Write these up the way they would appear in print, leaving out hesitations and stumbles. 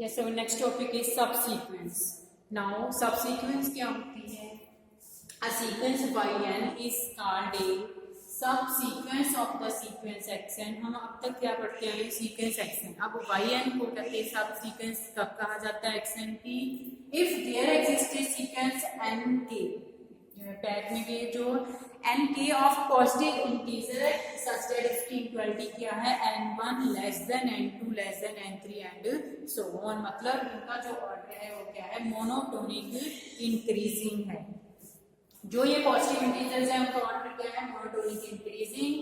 Yes, so next topic is subsequence. Now, subsequence क्या होती है? A sequence yn is called a subsequence of the sequence xn. हम अब तक क्या पढ़ते हैं? Sequence xn. अब yn को कहते हैं subsequence कब कहा जाता है xn की? If there exists a sequence nk, PAT में ये जो nk of positive integer such that इसकी इक्वलिटी क्या है? n1 less than n2 less than n3 and so on. मतलब इनका जो ऑर्डर है वो क्या है? मोनोटोनिक इंक्रीजिंग है. जो ये पॉजिटिव इंटीजर्स हैं उनका ऑर्डर क्या है? Monotonic increasing.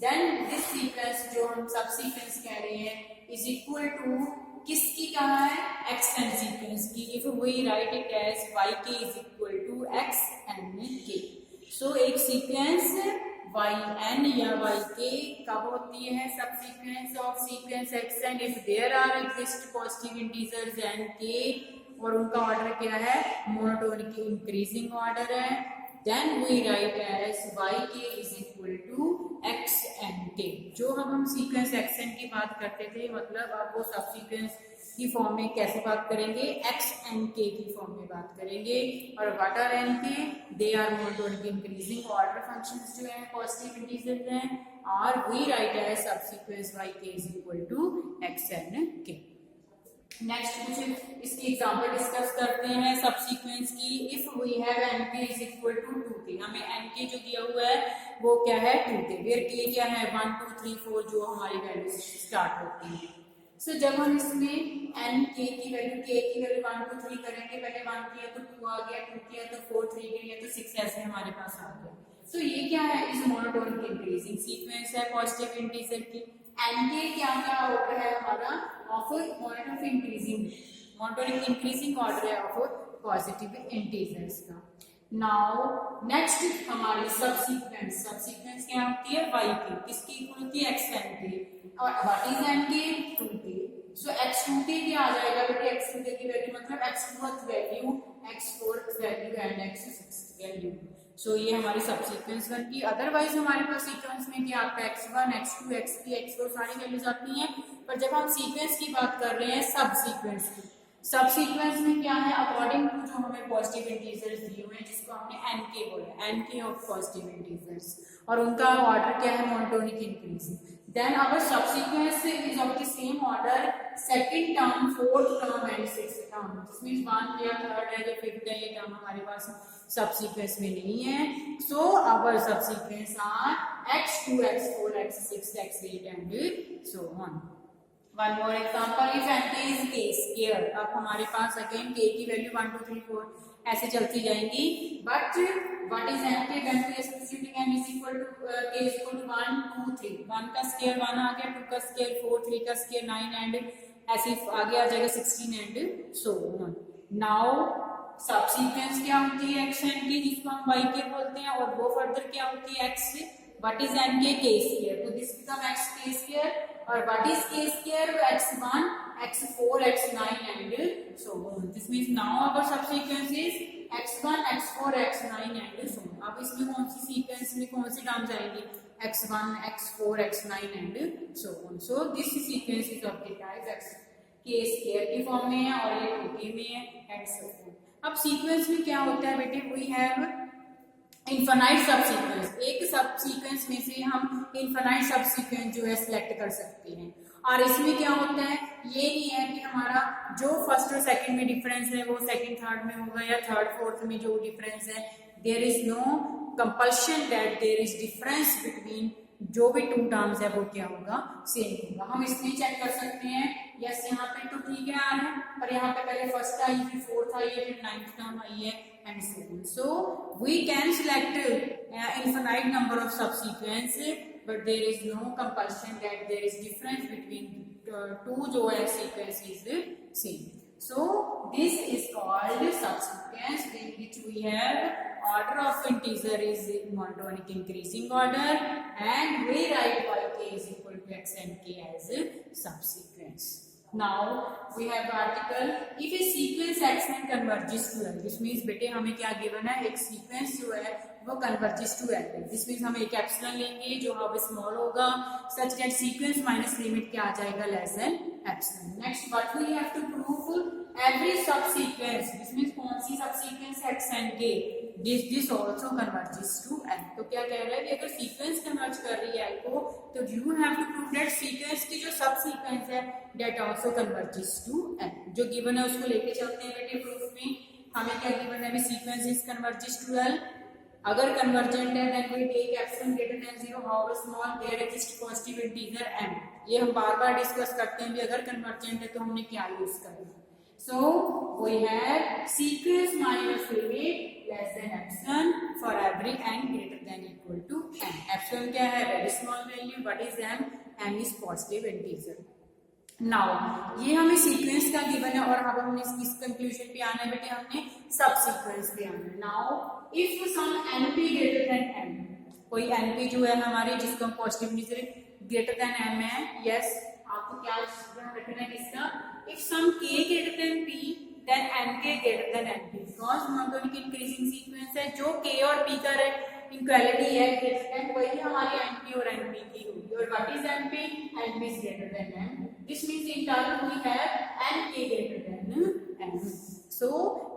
Then this sequence जो हम सब सीक्वेंस कह रहे हैं इज इक्वल टू किसकी कहा है? xn सीक्वेंस की. If we write it as yk is equal to xnk. So एक सीक्वेंस yn या yk कब होती है? Subsequence of sequence xn if there are exist positive integers nk और उनका ऑर्डर क्या है? मोनोटोनिक इंक्रीजिंग ऑर्डर है. Then we write as yk is equal to xnk. जो हम सीक्वेंस xn की बात करते थे, मतलब आप वो सब सीक्वेंस की फॉर्म में कैसे बात करेंगे? xnk की फॉर्म में बात करेंगे. और what are nk? They are monotonic increasing order functions जो हैं पॉजिटिव इंटीजर्स हैं. और we write as subsequence yk is equal to xnk. Next कुछ इसकी एग्जांपल डिस्कस करते हैं सब सीक्वेंस की. If we have nk is equal to 2k, हमें nk जो दिया हुआ है वो क्या है? 2k. वेयर k क्या है? 1 2 3 4 जो हमारी वैल्यू स्टार्ट होती है. सो जब हम इसमें nk की वैल्यू k की वैल्यू 1 2 3 करेंगे, पहले 1 किया तो 2 आ गया, 2 किया तो 4, 3 किया तो 6 ऐसे हमारे पास आ गया. सो ये क्या है? इस मोनोटोनिक इंक्रीजिंग सीक्वेंस है पॉजिटिव इंटीजर की. nk क्या ऑर्डर है हमारा? ऑफ मोनोटोनिक इंक्रीजिंग ऑर्डर है ऑफ पॉजिटिव इंटीजर्स का. नाउ नेक्स्ट हमारी सब सीक्वेंस क्या होती है? yk. किसकी इक्वल होती है? xn की. और what is nk? 2k. So x2k क्या आ जाएगा बेटे? x2k की वैल्यू मतलब x4th value, x4th value and x6th value. So ये हमारी सब सीक्वेंस बन की. अदरवाइज हमारे पास सीक्वेंस में क्या आता है? x1 x2 x3 x4 सारी वैल्यूज आती हैं. पर जब हम सीक्वेंस की बात कर रहे हैं सब सीक्वेंस की, सब सीक्वेंस में क्या है? अकॉर्डिंग टू जो हमें पॉजिटिव इंटीजर्स दिए हुए हैं जिसको हमने nk बोला, nk ऑफ पॉजिटिव इंटीजर्स, और उनका ऑर्डर क्या है? Monotonic increasing. Then our subsequence is of the same order, second term, fourth term and sixth term. This means 1 या थर्ड है या फिफ्थ है, ये टर्म हमारे पास सब सीक्वेंस में नहीं है. So our subsequence are x2 x4 x6 x8 and so on. One more example, if nk is k square. अब हमारे पास अगेन k की वैल्यू 1 2 3 4 ऐसे चलती जाएंगी. But what is nk? When we are substituting n is equal to k is equal to 1 2 3. 1 का square 1 आ गया, 2 का स्क्वायर 4, 3 का स्क्वायर 9 एंड ऐसे आगे आ जाएगा 16 एंड सो ऑन. नाउ सब सीक्वेंस क्या होती है? xn की, जिसको हम yk बोलते हैं, और वो फर्दर क्या होती है? x. What is nk? k square. तो this become x k square. और what is k square? x1 x4 x9 and so on. This means now our subsequence is x1 x4 x9 and so on. अब इसमें कौन C sequence में कौन सी terms आएंगी? x1 x4 x9 and so on. So this sequence is of the type x k square की form में है और ये 2k में है एंड सो ऑन. अब सीक्वेंस में क्या होता है बेटे? वी हैव इनफाइनाइट सब सीक्वेंस. एक सब सीक्वेंस में से हम इनफाइनाइट सब सीक्वेंस जो है सिलेक्ट कर सकते हैं. और इसमें क्या होता है? ये नहीं है कि हमारा जो फर्स्ट और सेकंड में डिफरेंस है वो सेकंड थर्ड में होगा, या थर्ड फोर्थ में जो डिफरेंस है. There is no compulsion that there is difference between जो भी टू टर्म्स है वो क्या होगा? सेम होगा. हम इसलिए चेक कर सकते हैं. यस, यहाँ पे तो ठीक है आ रहा है, पर यहाँ पे पहले फर्स्ट आई, फिर फोर्थ आई है, फिर नाइन्थ टर्म आई है and so on. So we can select infinite number of subsequence, but there is no compulsion that there is difference between two जो है sequence is same. So this is called subsequence in which we have order of integer is monotonic increasing order and we write yk is equal to xnk as subsequence. Now we have the article if a sequence xn converges to L. This means बेटे हमें क्या given है? एक sequence जो है वो converges to L. This means हम एक एप्सिलॉन लेंगे जो अब स्मॉल होगा such that sequence minus limit क्या आ जाएगा? Less than epsilon. Next what we have to prove? every subsequence, this means कौन सी subsequence x and k, this also converges to n। तो क्या कह रहा है कि अगर सीक्वेंस कन्वर्ज कर रही है l को, तो you have to prove that sequence की जो सबसीक्वेंस है that also converges to n। जो गिवन है उसको लेके चलते हैं बेटे प्रूफ में। हमें क्या गिवन है अभी, sequence is converges to l। अगर कन्वर्जेंट है then we take epsilon greater than 0 however small there exists positive integer m। ये हम बार बार डिस्कस करते हैं भी अगर कन्वर्जेंट है तो हमने क्या यूज करना। So we have sequence minus limit less than epsilon for every n greater than equal to n। epsilon क्या है, very small value, what is m, m is positive integer। Now ये हमें sequence का given है और अब हमने इस कंक्लूजन पे आना है बेटे, हमने सब सीक्वेंस पे आना है। Now if some np greater than m, कोई np जो है हमारी जिसको हम positive integer greater than m है, yes, आपको क्या ध्यान रखना है इसका, if some k greater than p then nk greater than np, because monotonic increasing sequence है, जो k और p का इक्वालिटी है greater than वही हमारी np और np की होगी। और what is np, np is greater than m, this means in turn we have nk greater than m। So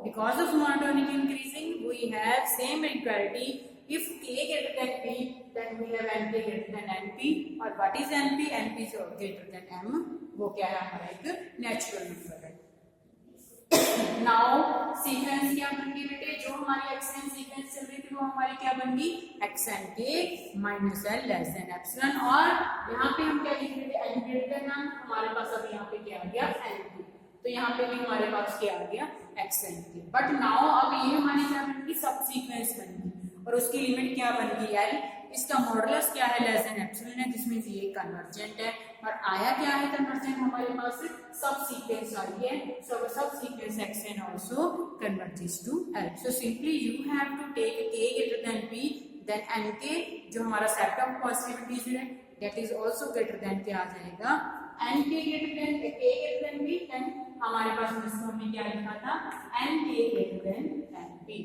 because of monotonic increasing we have same equality, if k greater than p then we have nk greater than np, और what is np, np is greater than m, वो क्या है हमारा एक natural number है। Now sequence क्या बन गई बेटे, जो हमारी एक्सएन सीक्वेंस चल रही थी वो हमारी क्या बन गई, एक्सएन के minus L less than epsilon, और यहाँ पे हम क्या लिख रहे थे, एन ग्रेटर देन एम, हमारे पास अब यहाँ पे क्या आ गया, एन के, तो यहाँ पे भी हमारे पास क्या आ गया, एक्सएन के। बट नाउ अब ये हमारी क्या बन गई, सब सीक्वेंस बन गई और उसकी लिमिट क्या बन गई एल, इसका मॉडुलस क्या है, लेस देन एप्सिलॉन है, जिसमें ये कन्वर्जेंट है। और आया क्या है कन्वर्जेंट, हमारे पास सब सीक्वेंस आई है, so सब sequence xn also converges to l। so simply you have to take k greater than p then nk, जो हमारा सेट ऑफ पॉसिबिलिटीज है that is also greater than क्या आ जाएगा, nk greater than k greater than p, then हमारे पास इसको हमने क्या लिखा था, nk greater than np,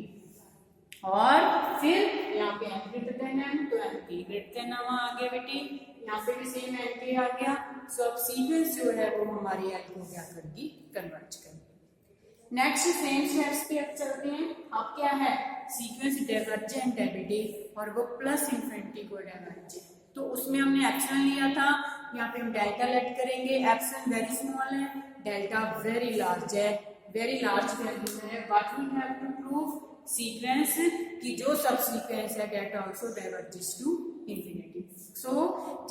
और फिर यहाँ पे n greater than m, तो nk greater than m आ गया बेटी, यहाँ पे भी सेम nk आ गया। सो अब सीक्वेंस जो है वो हमारी l को क्या करेगी, कन्वर्ज करेगी। नेक्स्ट सेम स्टेप्स पे अब चलते हैं। अब क्या है, सीक्वेंस डाइवर्जेंट है बेटे और वो प्लस इंफिनिटी को डाइवर्ज है, तो उसमें हमने एप्सिलॉन लिया था, यहाँ पे हम डेल्टा लेट करेंगे, एप्सिलॉन वेरी स्मॉल है, डेल्टा वेरी लार्ज है, वेरी लार्ज वैल्यू है। What we have to prove, sequence की जो सब सीक्वेंस है that also diverges to infinity. So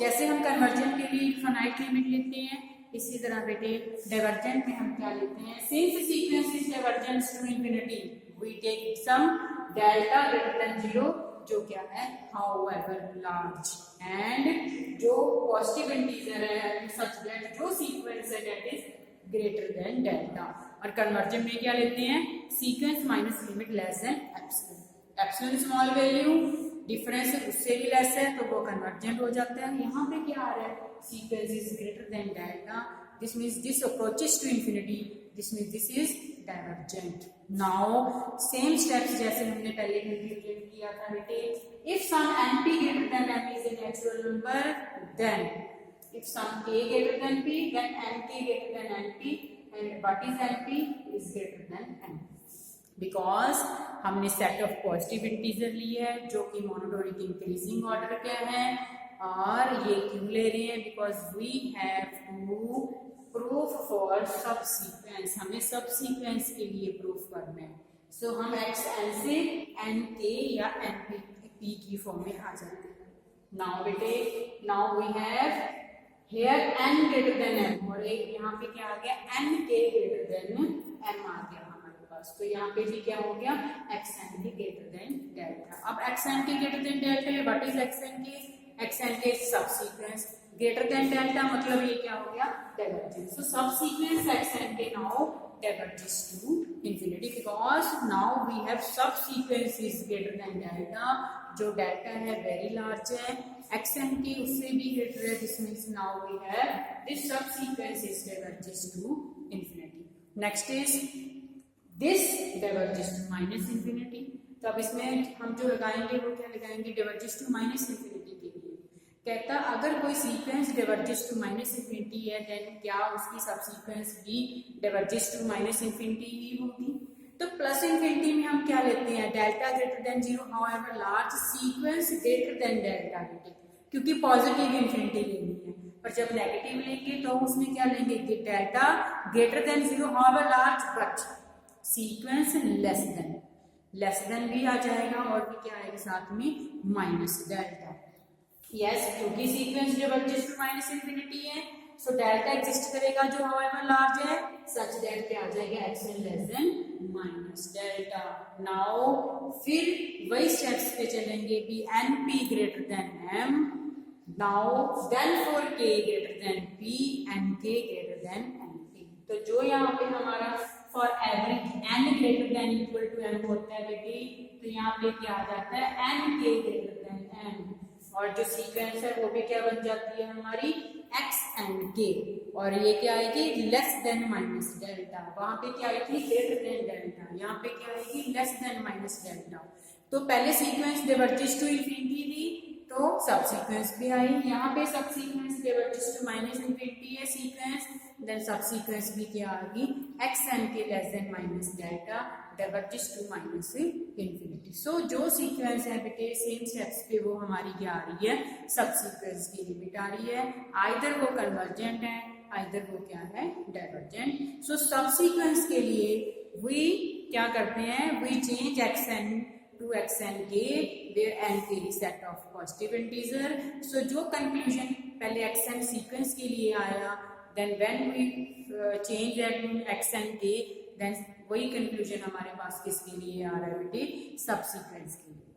जैसे हम कन्वर्जेंट के लिए इनफाइनाइट लिमिट लेते हैं, इसी तरह बेटे डाइवर्जेंट में हम क्या लेते हैं, since sequence is divergent to infinity we take some delta greater than 0, जो क्या है हाउएवर लार्ज, एंड जो पॉजिटिव इंटीजर है सच दैट जो सीक्वेंस है that is greater than delta. और कन्वर्जेंट में क्या लेते हैं, sequence minus limit less than epsilon, epsilon small value, difference उससे भी लेस है तो वो कन्वर्जेंट हो जाता है। यहाँ पे क्या आ रहा है, sequence is greater than delta, this means this approaches to infinity, this means this is divergent. Now same steps जैसे हमने पहले कंक्लूजन किया था बेटे, if some np greater than m is a natural number, then if some k greater than p then nk greater than np, and what is np is greater than m, because हमने set of positive integer लिए है जो कि monotonic increasing order के हैं, और ये क्यों ले रहे हैं, because we have to proof for subsequence, हमें सब सीक्वेंस के लिए प्रूफ करना है। सो हम xn से nk या np p की फॉर्म में आ जाते हैं। नाउ बेटे, now we have here n greater than m, और एक यहाँ पे क्या आ गया, nk ग्रेटर देन m आ गया हमारे पास, तो यहाँ पे भी क्या हो गया, xn के ग्रेटर देन डेल्टा। अब xn के greater than delta, what is xn के, xn के सब सीक्वेंस ग्रेटर देन डेल्टा, मतलब ये क्या हो गया, डाइवर्जेंट। सो सब सीक्वेंस xn के now diverges to infinity because now we have subsequence is greater than delta, जो डेल्टा है वेरी लार्ज है, xn की उससे भी ग्रेटर है, this means now we have this subsequence is diverges to infinity। Next is this diverges to minus infinity, तो अब इसमें हम जो लगाएंगे वो क्या लगाएंगे, diverges to minus infinity के लिए। कहता अगर कोई sequence diverges to minus infinity है देन क्या उसकी सब सीक्वेंस भी डिवर्जेस टू माइनस इन्फिनिटी ही होगी। तो प्लस इन्फिनिटी में हम क्या लेते हैं, delta greater than zero however large sequence greater than delta greater, क्योंकि पॉजिटिव इन्फिनिटी लेनी है। पर जब नेगेटिव लेंगे तो उसमें क्या लेंगे कि delta greater than zero however large but sequence less than भी आ जाएगा और भी क्या आएगा साथ में माइनस डेल्टा। यस, क्योंकि sequence diverges to minus infinity है सो डेल्टा एग्जिस्ट करेगा जो हाउएवर लार्ज है सच दैट क्या आ जाएगा x n less than minus delta. Now फिर वही स्टेप्स पे चलेंगे भी n p greater than m, now then for k greater than p and k greater than n p. तो जो यहाँ पे हमारा for every n greater than equal to m होता है बेटी, तो यहाँ पे क्या आ जाता है एन के ग्रेटर देन एम, और जो सीक्वेंस है वो भी क्या बन जाती है हमारी एक्स एंड के, और ये क्या आएगी लेस देन माइनस डेल्टा। वहां पे क्या आएगी ग्रेटर देन डेल्टा, यहाँ पे क्या आएगी लेस देन माइनस डेल्टा। तो पहले सीक्वेंस डिवर्जेस टू इन्फिनिटी थी तो सब सीक्वेंस भी आई, यहाँ पे subsequence diverges to minus infinity है सीक्वेंस, देन सब सीक्वेंस भी क्या आ गई x and k less than minus delta diverges to minus infinity. So जो सीक्वेंस है बेटे सेम स्टेप्स पे वो हमारी क्या आ रही है सब सीक्वेंस की लिमिट आ रही है, आइदर वो कन्वर्जेंट है आइदर वो क्या है डाइवर्जेंट। सो सब सीक्वेंस के लिए वी क्या करते हैं we change x n to x and k where n k is set of positive integer। so जो कंक्लूजन पहले x n सीक्वेंस के लिए आया then when we change that to x and k then वही conclusion हमारे पास किसके लिए आ रहा है बेटे सब सीक्वेंस के लिए।